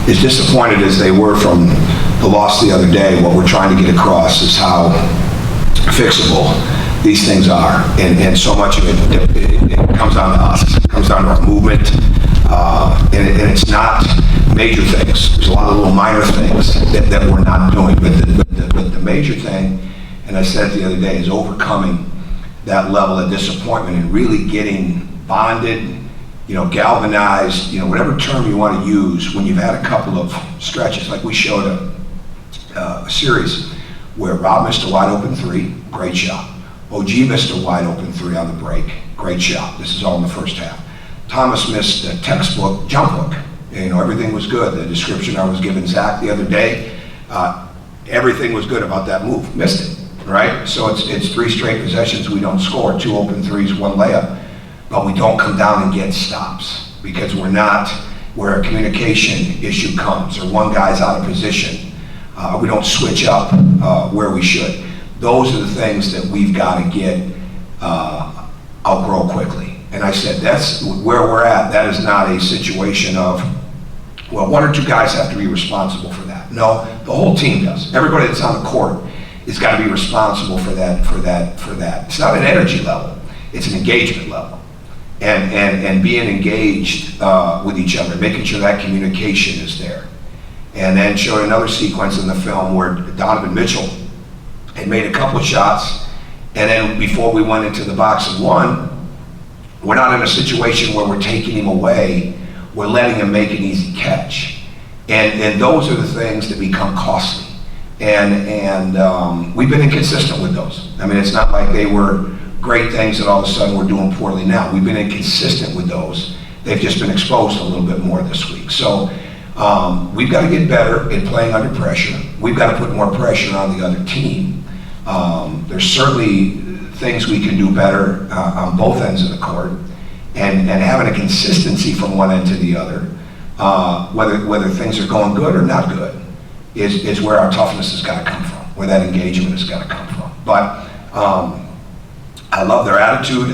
as disappointed as they were from the loss the other day, what we're trying to get across is how fixable these things are. And so much of it comes down to us. It comes down to our movement. And it's not major things. There's a lot of little minor things that we're not doing. But the major thing, and I said it the other day, is overcoming that level of disappointment and really getting bonded, galvanized, whatever term you want to use, when you've had a couple of stretches. Like we showed a series where Rob missed a wide open three, great shot. OG missed a wide open three on the break, great shot. This is all in the first half. Thomas missed a textbook jump hook. Everything was good. The description I was giving Zach the other day, everything was good about that move. Missed it, right? So it's 3 straight possessions we don't score, 2 open threes, 1 layup, but we don't come down and get stops because we're not where a communication issue comes or one guy's out of position. We don't switch up where we should. Those are the things that we've got to get outgrow quickly. And I said, that's where we're at. That is not a situation of, well, 1 or 2 guys have to be responsible for that. No, the whole team does. Everybody that's on the court has got to be responsible for that. It's not an energy level, it's an engagement level. And being engaged with each other, making sure that communication is there. And then showing another sequence in the film where Donovan Mitchell had made a couple of shots, and then before we went into the box and won, we're not in a situation where we're taking him away, we're letting him make an easy catch. And those are the things that become costly. And we've been inconsistent with those. I mean, it's not like they were great things that all of a sudden we're doing poorly now. We've been inconsistent with those. They've just been exposed a little bit more this week. So we've got to get better at playing under pressure. We've got to put more pressure on the other team. There's certainly things we can do better on both ends of the court, and having a consistency from one end to the other, whether things are going good or not good, is where our toughness has got to come from, where that engagement has got to come from. But I love their attitude.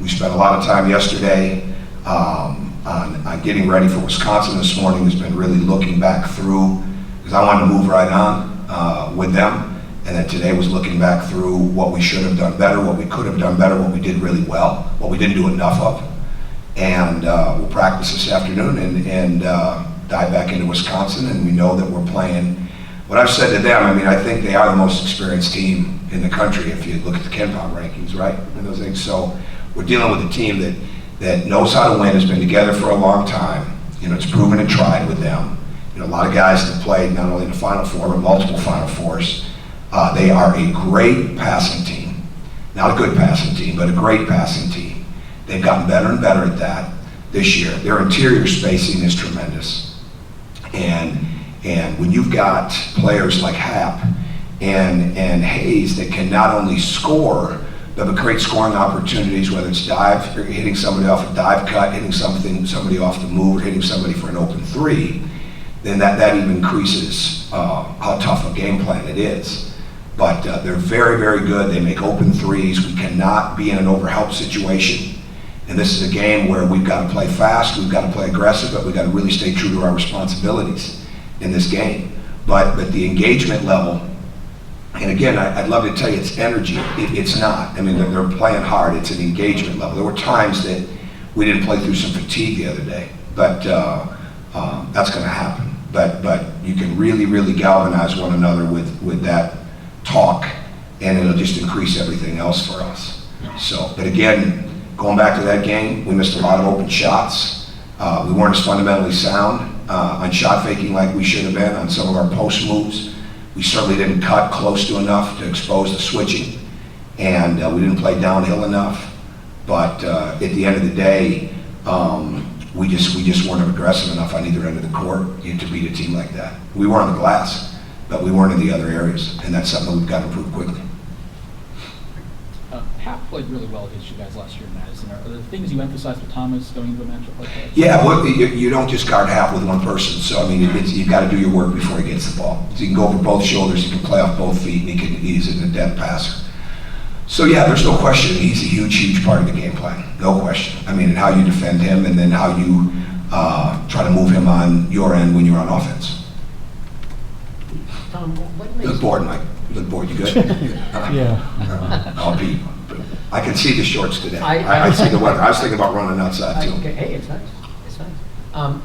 We spent a lot of time yesterday on getting ready for Wisconsin this morning. Has been really looking back through, because I wanted to move right on with them. And then today was looking back through what we should have done better, what we could have done better, what we did really well, what we didn't do enough of. And we'll practice this afternoon and dive back into Wisconsin. And we know that we're playing, what I've said to them, I mean, I think they are the most experienced team in the country if you look at the KenPom rankings, right? And those things. So we're dealing with a team that knows how to win, has been together for a long time. It's proven and tried with them. A lot of guys that played not only in the Final Four, but multiple Final Fours. They are a great passing team. Not a good passing team, but a great passing team. They've gotten better and better at that this year. Their interior spacing is tremendous. And when you've got players like Happ and Hayes that can not only score, but create scoring opportunities, whether it's dive, or hitting somebody off a dive cut, hitting somebody off the move, or hitting somebody for an open three, then that even increases how tough a game plan it is. But they're very, very good. They make open threes. We cannot be in an overhelp situation. And this is a game where we've got to play fast, we've got to play aggressive, but we've got to really stay true to our responsibilities in this game. But the engagement level, and again, I'd love to tell you it's energy. It's not. I mean, they're playing hard. It's an engagement level. There were times that we didn't play through some fatigue the other day, but that's going to happen. But you can really, really galvanize one another with that talk, and it'll just increase everything else for us. So, but again, going back to that game, we missed a lot of open shots. We weren't as fundamentally sound on shot faking like we should have been on some of our post moves. We certainly didn't cut close to enough to expose the switching, and we didn't play downhill enough. But at the end of the day, we just weren't aggressive enough on either end of the court to beat a team like that. We were on the glass, but we weren't in the other areas, and that's something that we've got to improve quickly. Happ played really well against you guys last year in Madison. Are there things you emphasize with Thomas going into a matchup like that? Yeah, well, you don't just guard Happ with one person. So, I mean, you've got to do your work before he gets the ball. So he can go over both shoulders, he can play off both feet, and he's an adept passer. So, yeah, there's no question. He's a huge, huge part of the game plan. No question. I mean, and how you defend him, and then how you try to move him on your end when you're on offense. Tom, what makes... Look bored, Mike. Look bored. You good? Yeah. I'll be. I can see the shorts today. I I see the weather. I was thinking about running outside too. Okay, hey, it's nice. It's nice.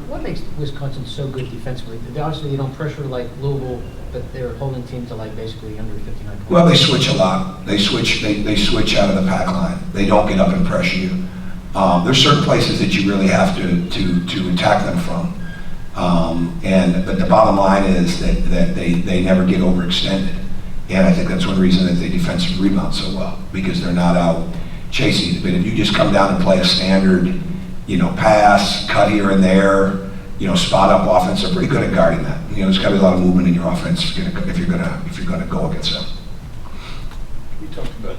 What makes Wisconsin so good defensively? Obviously, they don't pressure like Louisville, but they're holding teams to like basically under 59 points. Well, they switch a lot. They switch out of the pack line. They don't get up and pressure you. There's certain places that you really have to attack them from. But the bottom line is that they never get overextended. And I think that's one reason that they defensive rebound so well, because they're not out chasing it. But if you just come down and play a standard, pass, cut here and there, spot up offense, they're pretty good at guarding that. There's got to be a lot of movement in your offense if you're gonna go against them. You talked about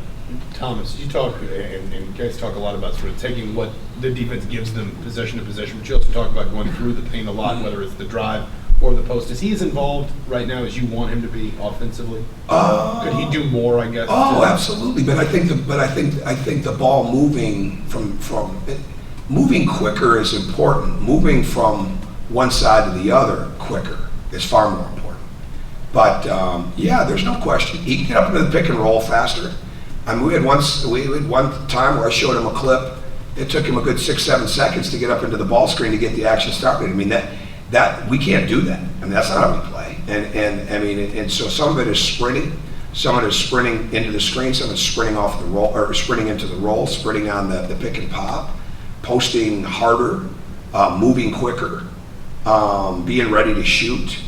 Thomas. You talk and you guys talk a lot about sort of taking what the defense gives them possession to possession, but you also talk about going through the paint a lot, whether it's the drive or the post. Is he as involved right now as you want him to be offensively? Could he do more? I guess. Oh, absolutely. But I think the ball moving from moving quicker is important. Moving from one side to the other quicker is far more important. But yeah, there's no question. He can get up into the pick and roll faster. I mean, we had one time where I showed him a clip. It took him a good 6-7 seconds to get up into the ball screen to get the action started. I mean, that we can't do that. I mean, that's not how we play. And so some of it is sprinting. Some of it is sprinting into the screen. Some of it's sprinting off the roll, or sprinting into the roll, sprinting on the pick and pop, posting harder, moving quicker, being ready to shoot.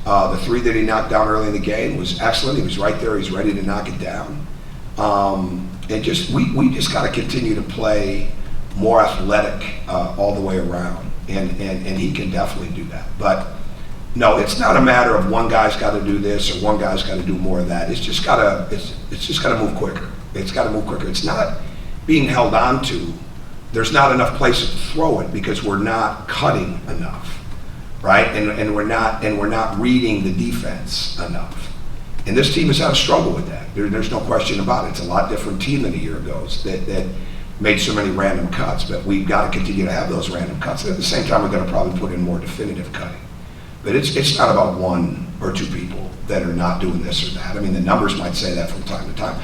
The three that he knocked down early in the game was excellent. He was right there. He's ready to knock it down. And we just got to continue to play more athletic all the way around, and he can definitely do that. But no, it's not a matter of one guy's got to do this or one guy's got to do more of that. It's just got to move quicker. It's got to move quicker. It's not being held on to. There's not enough places to throw it because we're not cutting enough, right? And we're not reading the defense enough. And this team has had a struggle with that. There's no question about it. It's a lot different team than a year ago that made so many random cuts, but we've got to continue to have those random cuts. And at the same time, we're going to probably put in more definitive cutting. But it's not about one or two people that are not doing this or that. I mean, the numbers might say that from time to time.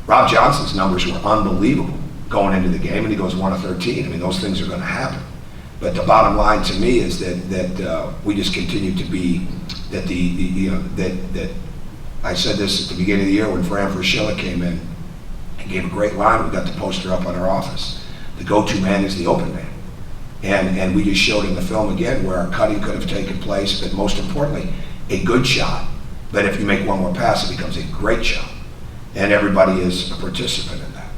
Rob Johnson's numbers were unbelievable going into the game, and he goes 1 of 13. I mean, those things are going to happen. But the bottom line to me is that we just continue to be that I said this at the beginning of the year when Fran Fraschilla came in and gave a great line. We got the poster up on our office. The go-to man is the open man. And we just showed in the film again where our cutting could have taken place, but most importantly, a good shot. But if you make one more pass, it becomes a great shot. And everybody is a participant in that.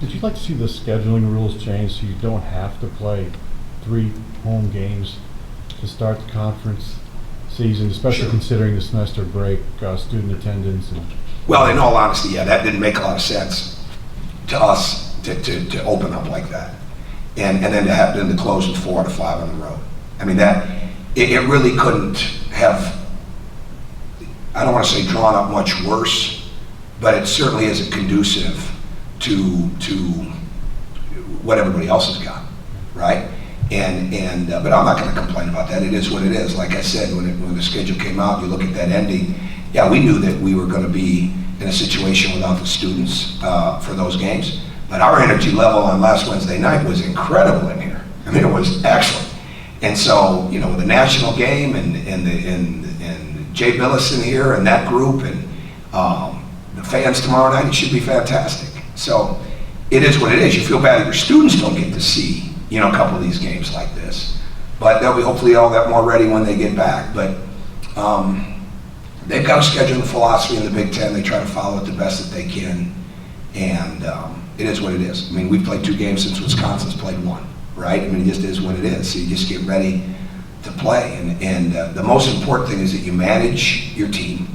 Would you like to see the scheduling rules change so you don't have to play 3 home games to start the conference season, especially Sure. Considering the semester break, student attendance? Well, in all honesty, yeah, that didn't make a lot of sense to us to open up like that. And then to have them to close with 4 out of 5 on the road. I mean, it really couldn't have, I don't want to say drawn up much worse, but it certainly isn't conducive to what everybody else has got, right? But I'm not going to complain about that. It is what it is. Like I said, when the schedule came out, you look at that ending, yeah, we knew that we were going to be in a situation without the students for those games. But our energy level on last Wednesday night was incredible in here. I mean, it was excellent. And so, with the national game and Jay Billis in here and that group and the fans tomorrow night, it should be fantastic. So it is what it is. You feel bad that your students don't get to see, a couple of these games like this. But they'll be hopefully all that more ready when they get back. But they've got a scheduling philosophy in the Big Ten. They try to follow it the best that they can. And it is what it is. I mean, we've played 2 games since Wisconsin's played 1, right? I mean, it just is what it is. So you just get ready to play. And the most important thing is that you manage your team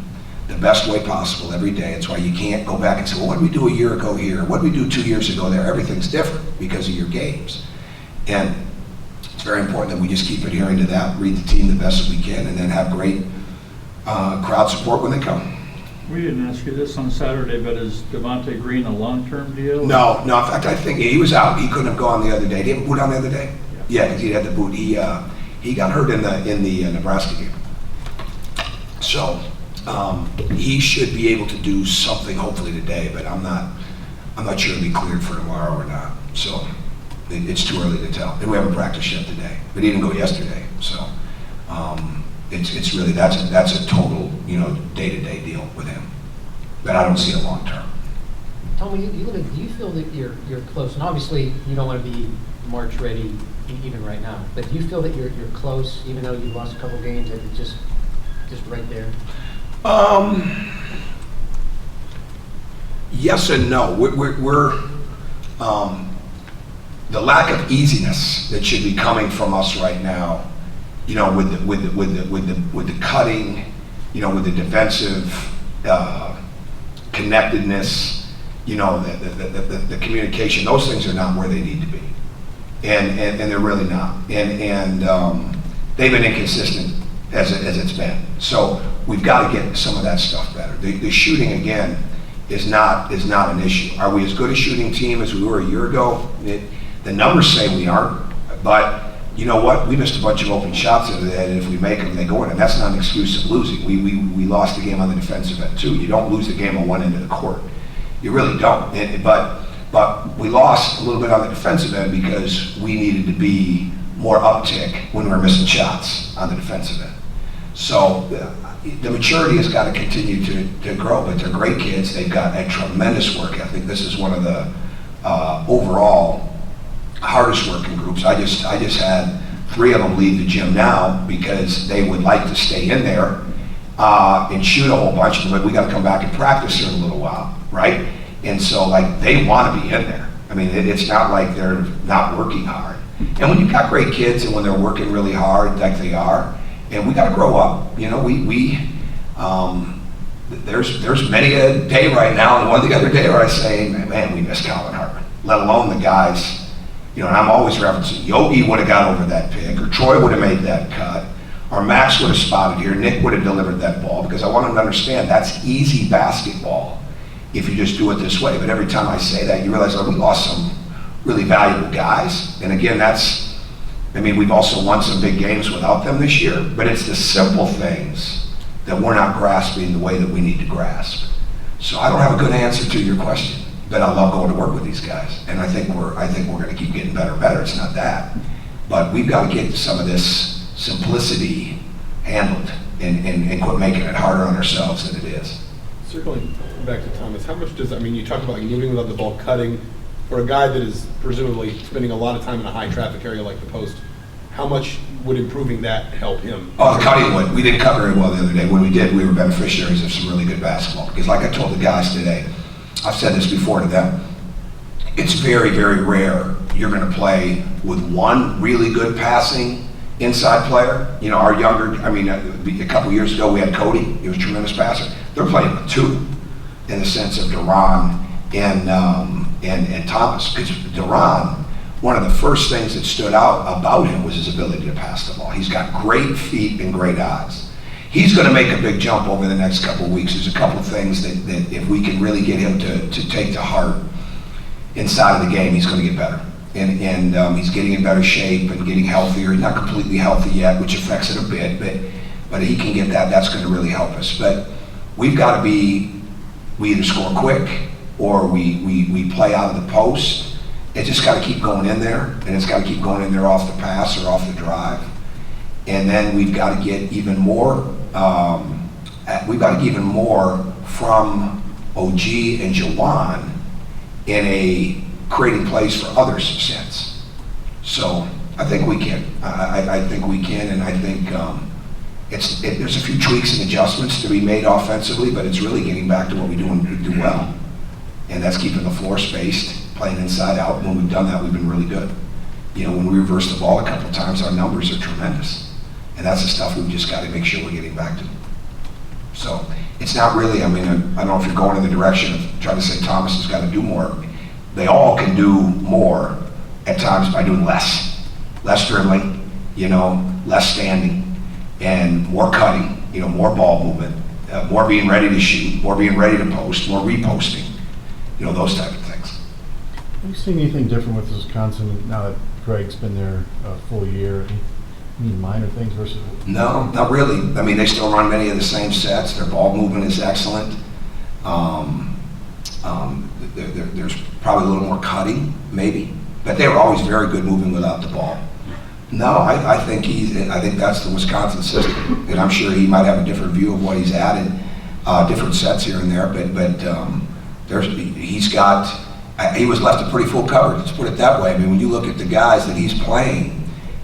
the best way possible every day. It's why you can't go back and say, well, what did we do a year ago here? What did we do 2 years ago there? Everything's different because of your games. And it's very important that we just keep adhering to that, read the team the best that we can, and then have great crowd support when they come. We didn't ask you this on Saturday, but is Devontae Green a long-term deal? No. In fact, I think he was out. He couldn't have gone the other day. Didn't he boot on the other day? Yeah. Yeah, because he had the boot. He got hurt in the Nebraska game. So he should be able to do something hopefully today, but I'm not sure he'll be cleared for tomorrow or not. So it's too early to tell. And we haven't practiced yet today, but he didn't go yesterday. So it's really that's a total day-to-day deal with him. But I don't see it long term. Tom, do you feel that you're close? And obviously, you don't want to be March ready even right now. But do you feel that you're close, even though you lost a couple games, that it's just right there? Yes and no. We're the lack of easiness that should be coming from us right now. With the cutting, with the defensive connectedness. The communication, those things are not where they need to be. And they're really not. And they've been inconsistent as it's been. So we've got to get some of that stuff better. The shooting, again, is not an issue. Are we as good a shooting team as we were a year ago? The numbers say we aren't, but you know what? We missed a bunch of open shots over there, and if we make them, they go in. And that's not an excuse of losing. We lost the game on the defensive end, too. You don't lose the game on one end of the court. You really don't. But we lost a little bit on the defensive end because we needed to be more uptick when we were missing shots on the defensive end. So the maturity has got to continue to grow, but they're great kids. They've got a tremendous work ethic. This is one of the overall hardest working groups. I just had 3 of them leave the gym now because they would like to stay in there and shoot a whole bunch of them, but we got to come back and practice here in a little while, right? And so, they want to be in there. I mean, it's not like they're not working hard. And when you've got great kids and when they're working really hard, like they are, and we got to grow up. There's many a day right now, and one the other day where I say, man, we miss Colin Hartman, let alone the guys. And I'm always referencing Yogi would have got over that pick, or Troy would have made that cut, or Max would have spotted here, Nick would have delivered that ball, because I want them to understand that's easy basketball if you just do it this way. But every time I say that, you realize, we lost some really valuable guys. And again, we've also won some big games without them this year, but it's the simple things that we're not grasping the way that we need to grasp. So I don't have a good answer to your question, but I love going to work with these guys. And I think we're going to keep getting better and better. It's not that. But we've got to get some of this simplicity handled and quit making it harder on ourselves than it is. Circling back to Thomas, how much you talk about moving without the ball, cutting, for a guy that is presumably spending a lot of time in a high traffic area like the post, how much would improving that help him? Oh, the cutting would. We didn't cut very well the other day. When we did, we were beneficiaries of some really good basketball. Because like I told the guys today, I've said this before to them, it's very, very rare you're going to play with one really good passing inside player. Our younger, a couple years ago we had Cody. He was a tremendous passer. They're playing with 2 in the sense of Duran and Thomas. Because Duran, one of the first things that stood out about him was his ability to pass the ball. He's got great feet and great eyes. He's going to make a big jump over the next couple of weeks. There's a couple of things that if we can really get him to take to heart inside of the game, he's going to get better. And he's getting in better shape and getting healthier. He's not completely healthy yet, which affects it a bit, but he can get that. That's going to really help us. But we've got to we either score quick or we play out of the post. It's just got to keep going in there, and it's got to keep going in there off the pass or off the drive. And then we've got to get even more. We've got to get even more from OG and Jawan in a creating plays for others sense. So I think we can. I think we can, and I think there's a few tweaks and adjustments to be made offensively, but it's really getting back to what we do well, and that's keeping the floor spaced, playing inside out. When we've done that, we've been really good. When we reverse the ball a couple of times, our numbers are tremendous, and that's the stuff we've just got to make sure we're getting back to. So it's not really. I don't know if you're going in the direction of trying to say Thomas has got to do more. They all can do more at times by doing less dribbling, less standing, and more cutting, more ball movement, more being ready to shoot, more being ready to post, more reposting, those type of things. Have you seen anything different with Wisconsin now that Greg's been there a full year. Any minor things versus? No, not really. I mean, they still run many of the same sets. Their ball movement is excellent. There's probably a little more cutting, maybe, but they were always very good moving without the ball. No, I think that's the Wisconsin system, and I'm sure he might have a different view of what he's added, different sets here and there, but he was left a pretty full coverage, let's put it that way. I mean, when you look at the guys that he's playing,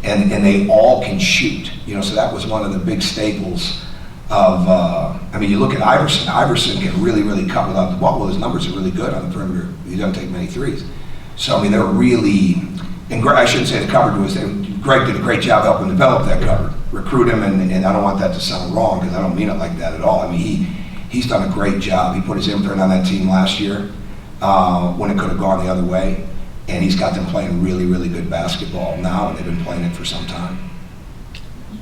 and they all can shoot, so that was one of the big staples of, I mean, you look at Iverson can really, really cut without the ball. Well, his numbers are really good on the perimeter. He doesn't take many threes. So, I mean, they're really, and I shouldn't say the coverage was, Greg did a great job helping develop that cover, recruit him, and I don't want that to sound wrong, because I don't mean it like that at all. I mean, he's done a great job. He put his imprint on that team last year when it could have gone the other way, and he's got them playing really, really good basketball now, and they've been playing it for some time.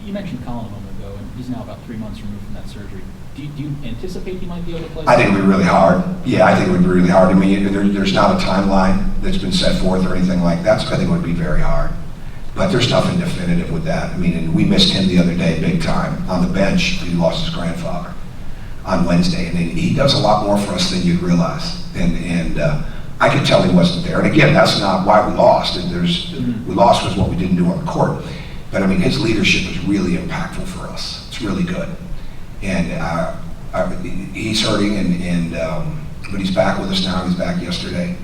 You mentioned Colin a moment ago, and he's now about 3 months removed from that surgery. Do you anticipate he might be able to play? I think it would be really hard. Yeah, I think it would be really hard. I mean, there's not a timeline that's been set forth or anything like that, so I think it would be very hard. But there's nothing definitive with that. I mean, and we missed him the other day big time on the bench. He lost his grandfather on Wednesday, and he does a lot more for us than you'd realize. And I could tell he wasn't there. And again, that's not why we lost. We lost because what we didn't do on the court. But I mean, his leadership is really impactful for us. It's really good. And he's hurting, but he's back with us now. He's back yesterday,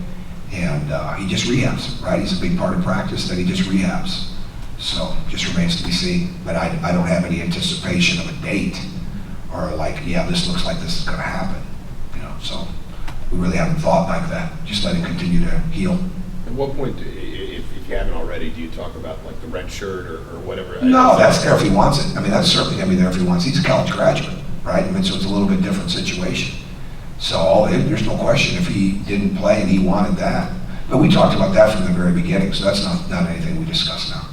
and he just rehabs, right? He's a big part of practice that he just rehabs. So just remains to be seen. But I don't have any anticipation of a date or like, yeah, this looks like this is going to happen. So we really haven't thought like that. Just let him continue to heal. At what point, if you haven't already, do you talk about like the red shirt or whatever? No, that's there if he wants it. I mean, that's certainly going to be there if he wants it. He's a college graduate, right? I mean, so it's a little bit different situation. So there's no question if he didn't play and he wanted that. But we talked about that from the very beginning, so that's not anything we discuss now.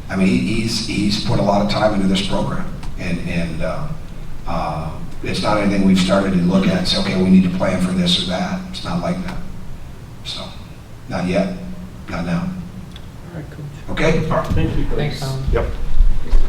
I mean, he's put a lot of time into this program, and it's not anything we've started to look at and say, okay, we need to plan for this or that. It's not like that. So, not yet, not now. All right, Coach. Okay? Thank you, Coach. Thanks, Tom. Yep.